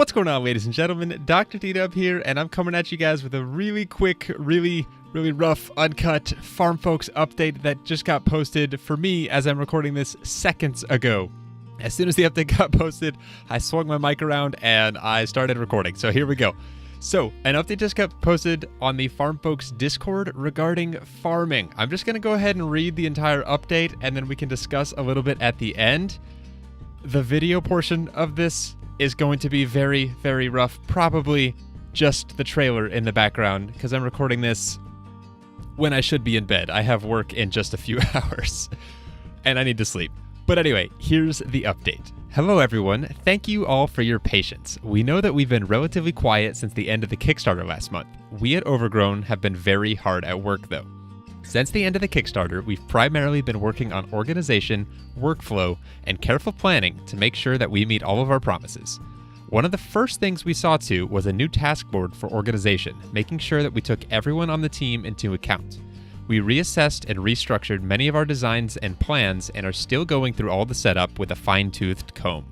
What's going on, ladies and gentlemen? DoctorDDub here, and I'm coming at you guys with a really quick, really rough, uncut Farm Folks update that just got posted for me as I'm recording this seconds ago. As soon as the update got posted, I swung my mic around and I started recording. So here we go. So, an update just got posted on the Farm Folks Discord regarding farming. I'm just going to go ahead and read the entire update, and then we can discuss a little bit at the end. The video portion of this is going to be very rough. Probably just the trailer in the background, because I'm recording this when I should be in bed. I have work in just a few hours, and I need to sleep. But anyway, here's the update. Hello everyone, thank you all for your patience. We know that we've been relatively quiet since the end of the Kickstarter last month. We at Overgrown have been very hard at work though. Since the end of the Kickstarter, we've primarily been working on organization, workflow, and careful planning to make sure that we meet all of our promises. One of the first things we saw to was a new task board for organization, making sure that we took everyone on the team into account. We reassessed and restructured many of our designs and plans and are still going through all the setup with a fine-toothed comb.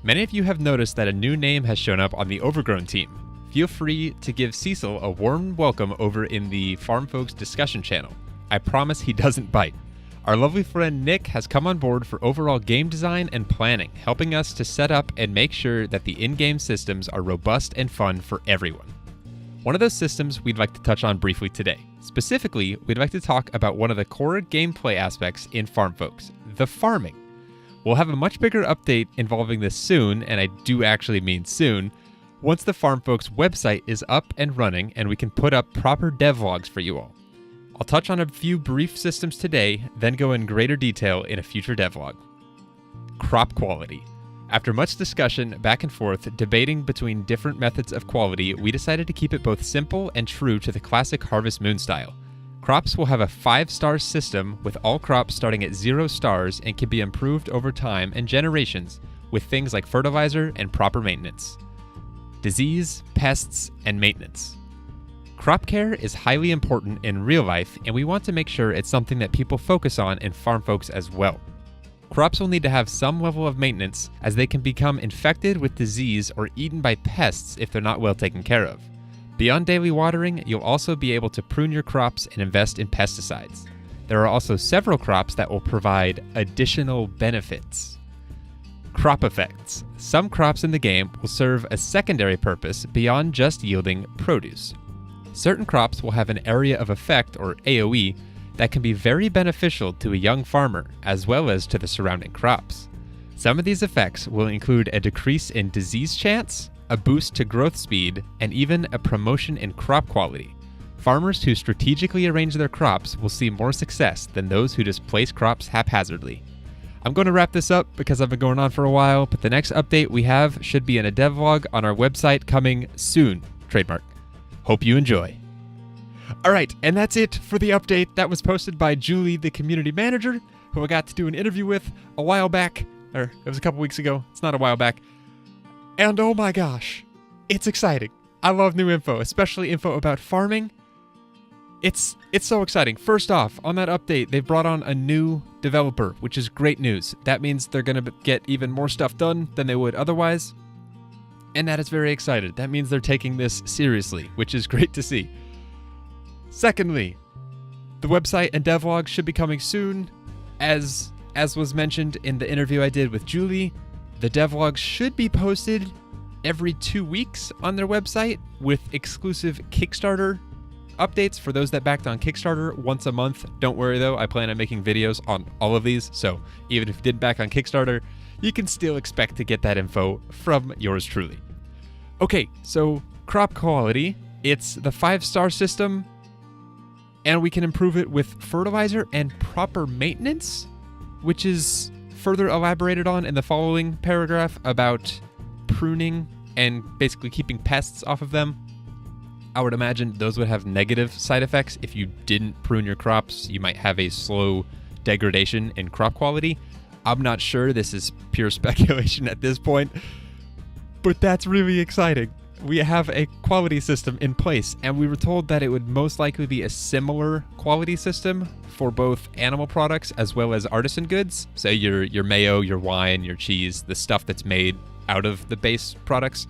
Many of you have noticed that a new name has shown up on the Overgrown team. Feel free to give Cecil a warm welcome over in the Farm Folks discussion channel. I promise he doesn't bite. Our lovely friend Nick has come on board for overall game design and planning, helping us to set up and make sure that the in-game systems are robust and fun for everyone. One of those systems we'd like to touch on briefly today. Specifically, we'd like to talk about one of the core gameplay aspects in Farm Folks, the farming. We'll have a much bigger update involving this soon, and I do actually mean soon, once the Farm Folks website is up and running and we can put up proper devlogs for you all. I'll touch on a few brief systems today, then go in greater detail in a future devlog. Crop quality. After much discussion, back and forth, debating between different methods of quality, we decided to keep it both simple and true to the classic Harvest Moon style. Crops will have a 5-star system with all crops starting at 0 stars and can be improved over time and generations with things like fertilizer and proper maintenance. Disease, pests, and maintenance. Crop care is highly important in real life, and we want to make sure it's something that people focus on in Farm Folks as well. Crops will need to have some level of maintenance as they can become infected with disease or eaten by pests if they're not well taken care of. Beyond daily watering, you'll also be able to prune your crops and invest in pesticides. There are also several crops that will provide additional benefits. Crop effects. Some crops in the game will serve a secondary purpose beyond just yielding produce. Certain crops will have an area of effect, or AoE, that can be very beneficial to a young farmer, as well as to the surrounding crops. Some of these effects will include a decrease in disease chance, a boost to growth speed, and even a promotion in crop quality. Farmers who strategically arrange their crops will see more success than those who just place crops haphazardly. I'm going to wrap this up because I've been going on for a while, but the next update we have should be in a devlog on our website coming soon. Trademark. Hope you enjoy. Alright, and that's it for the update that was posted by Julie, the community manager, who I got to do an interview with a while back, or it was a couple weeks ago, it's not a while back, and oh my gosh, it's exciting. I love new info, especially info about farming. It's so exciting. First off, on that update, they brought on a new developer, which is great news. That means they're going to get even more stuff done than they would otherwise, and that is very exciting. That means they're taking this seriously, which is great to see. Secondly, the website and devlog should be coming soon. As was mentioned in the interview I did with Julie, the devlogs should be posted every 2 weeks on their website with exclusive Kickstarter updates for those that backed on Kickstarter once a month. Don't worry though, I plan on making videos on all of these, so even if you didn't back on Kickstarter, you can still expect to get that info from yours truly. Okay, so crop quality, it's the 5-star system, and we can improve it with fertilizer and proper maintenance, which is further elaborated on in the following paragraph about pruning and basically keeping pests off of them. I would imagine those would have negative side effects. If you didn't prune your crops, you might have a slow degradation in crop quality. I'm not sure. This is pure speculation at this point, but that's really exciting. We have a quality system in place, and we were told that it would most likely be a similar quality system for both animal products as well as artisan goods. So your mayo, your wine, your cheese, the stuff that's made out of the base products.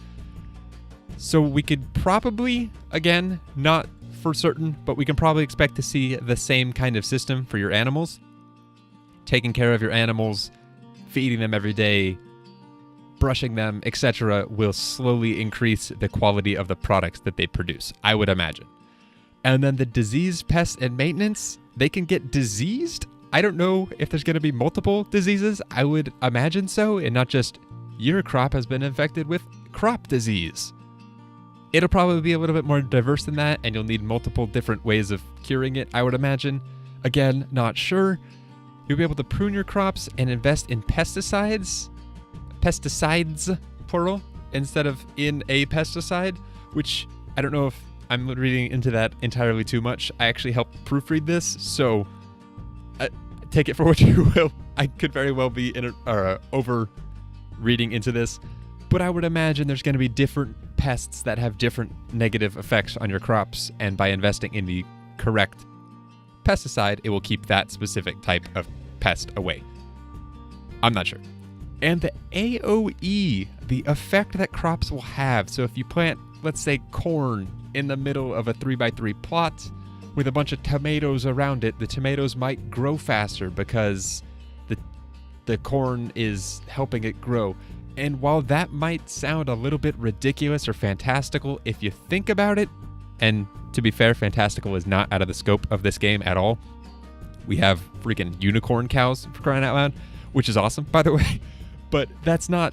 So we could probably, again, not for certain, but we can probably expect to see the same kind of system for your animals. Taking care of your animals, feeding them every day, brushing them, etc. will slowly increase the quality of the products that they produce, I would imagine. And then the disease, pests, and maintenance, they can get diseased. I don't know if there's going to be multiple diseases. I would imagine so, and not just your crop has been infected with crop disease. It'll probably be a little bit more diverse than that, and you'll need multiple different ways of curing it, I would imagine. Again, not sure. You'll be able to prune your crops and invest in pesticides, plural, instead of in a pesticide, which I don't know if I'm reading into that entirely too much. I actually helped proofread this, so take it for what you will. I could very well be over reading into this, but I would imagine there's going to be different pests that have different negative effects on your crops, and by investing in the correct pesticide, it will keep that specific type of pest away. I'm not sure. And the AOE, the effect that crops will have. So if you plant, let's say, corn in the middle of a 3x3 plot with a bunch of tomatoes around it, the tomatoes might grow faster because the corn is helping it grow. And while that might sound a little bit ridiculous or fantastical, if you think about it, and to be fair, fantastical is not out of the scope of this game at all. We have freaking unicorn cows, for crying out loud, which is awesome, by the way. But that's not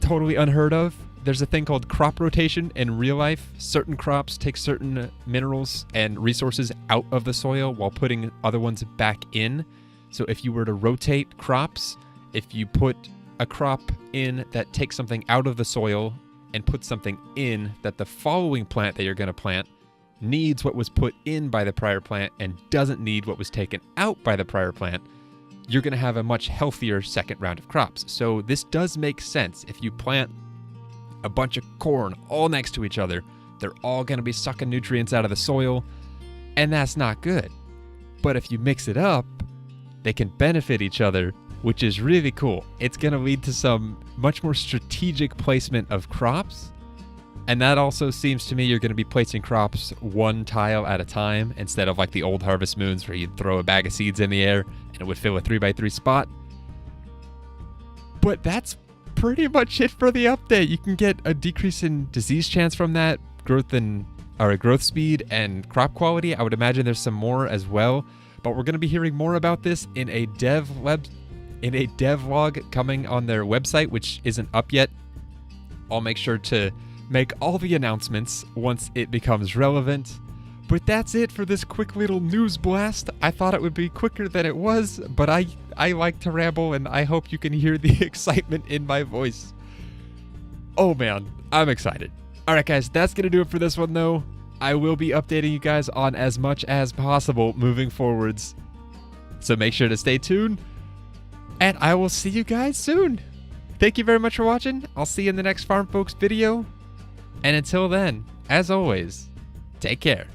totally unheard of. There's a thing called crop rotation in real life. Certain crops take certain minerals and resources out of the soil while putting other ones back in. So if you were to rotate crops, if you put a crop in that takes something out of the soil and put something in that the following plant that you're going to plant needs what was put in by the prior plant and doesn't need what was taken out by the prior plant, you're going to have a much healthier second round of crops. So this does make sense. If you plant a bunch of corn all next to each other, they're all going to be sucking nutrients out of the soil, and that's not good. But if you mix it up, they can benefit each other, which is really cool. It's going to lead to some much more strategic placement of crops. And that also seems to me you're going to be placing crops one tile at a time instead of like the old Harvest Moons where you'd throw a bag of seeds in the air and it would fill a 3x3 spot. But that's pretty much it for the update. You can get a decrease in disease chance from that, growth speed and crop quality. I would imagine there's some more as well, but we're going to be hearing more about this in a devlog coming on their website, which isn't up yet. I'll make sure to make all the announcements once it becomes relevant. But that's it for this quick little news blast. I thought it would be quicker than it was, but I like to ramble, and I hope you can hear the excitement in my voice. Oh man, I'm excited. Alright guys, that's going to do it for this one though. I will be updating you guys on as much as possible moving forwards. So make sure to stay tuned, and I will see you guys soon. Thank you very much for watching. I'll see you in the next Farm Folks video. And until then, as always, take care.